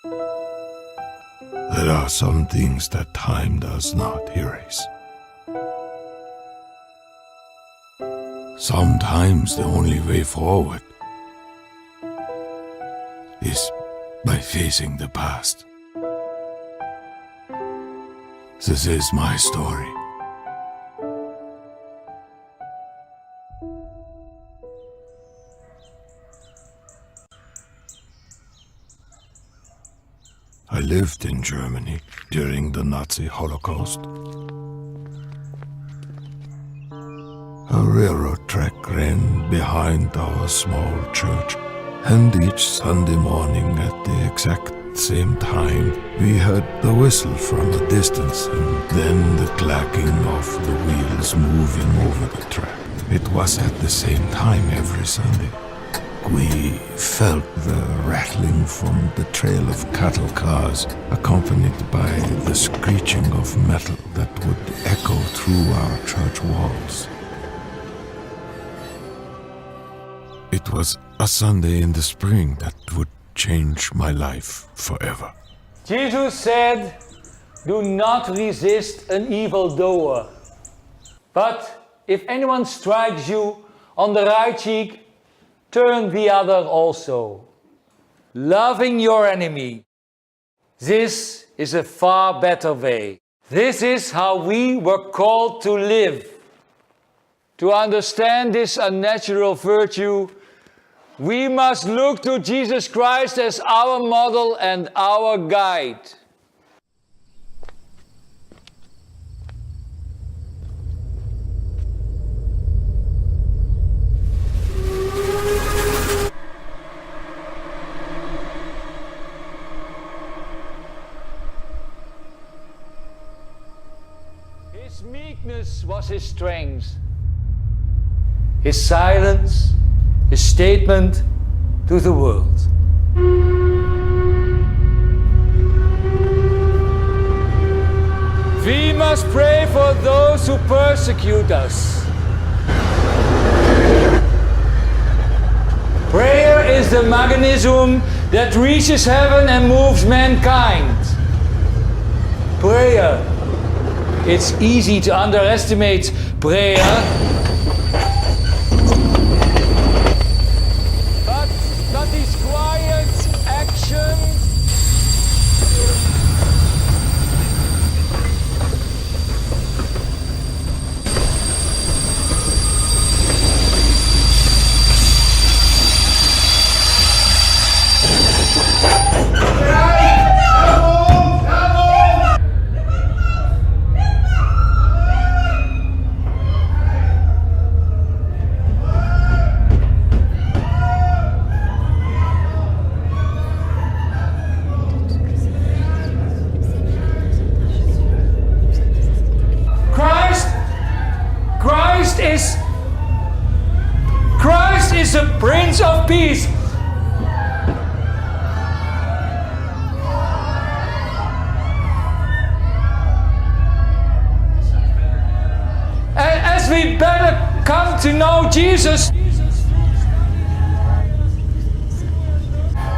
There are some things that time does not erase. Sometimes the only way forward is by facing the past. This is my story. I lived in Germany during the Nazi Holocaust. A railroad track ran behind our small church, and each Sunday morning at the exact same time we heard the whistle from a distance and then the clacking of the wheels moving over the track. It was at the same time every Sunday. We felt the rattling from the trail of cattle cars, accompanied by the screeching of metal that would echo through our church walls. It was a Sunday in the spring that would change my life forever. Jesus said, "Do not resist an evildoer. But if anyone strikes you on the right cheek, turn the other also." Loving your enemy. This is a far better way. This is how we were called to live. To understand this unnatural virtue, we must look to Jesus Christ as our model and our guide. His meekness was his strength. His silence, his statement to the world. We must pray for those who persecute us. Prayer is the mechanism that reaches heaven and moves mankind. Prayer. It's easy to underestimate prayer. But these quiet actions Christ is the Prince of Peace. And as we better come to know Jesus,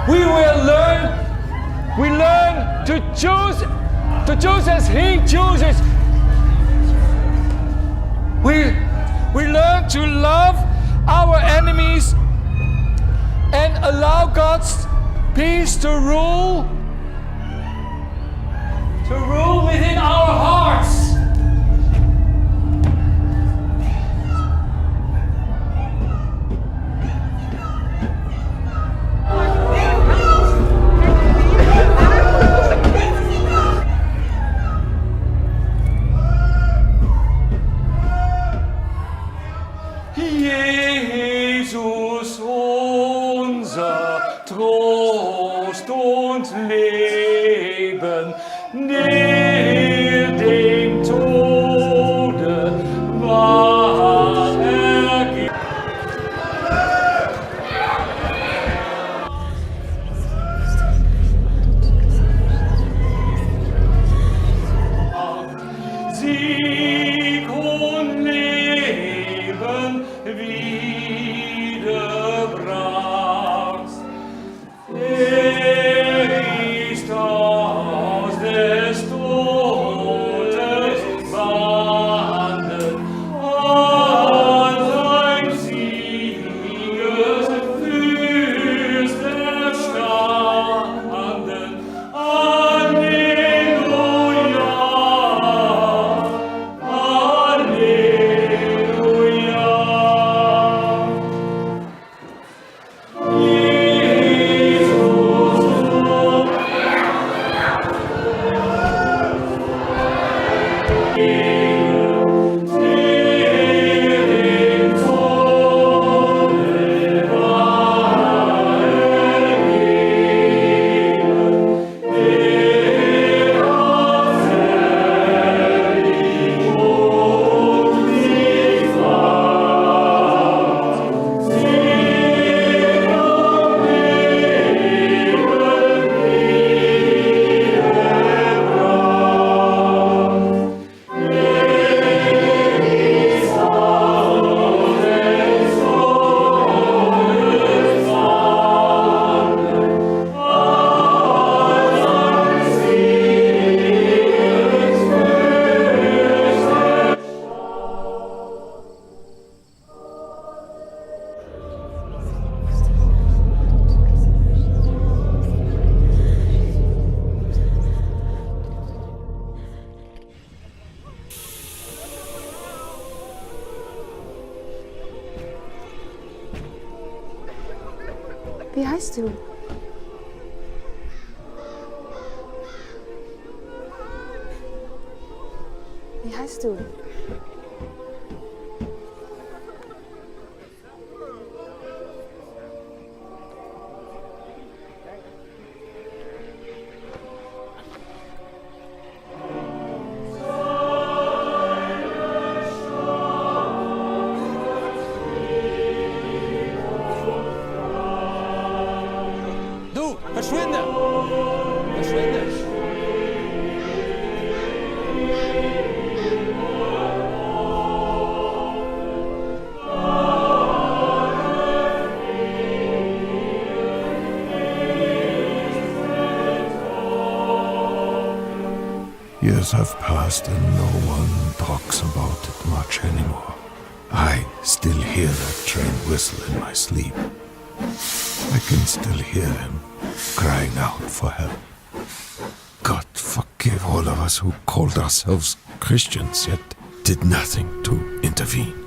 we learn to choose as He chooses. We learn to love our enemies and allow God's peace to rule within our hearts. Jesus, unser Trost und Leben, näher dem Tode war ergeben. Sieg und Leben wiederbracht. Er ist has to. He has to. Doe, verschwinden! Verschwinden! Years have passed and no one talks about it much anymore. I still hear that train whistle in my sleep. I can still hear him crying out for help. God forgive all of us who called ourselves Christians yet did nothing to intervene.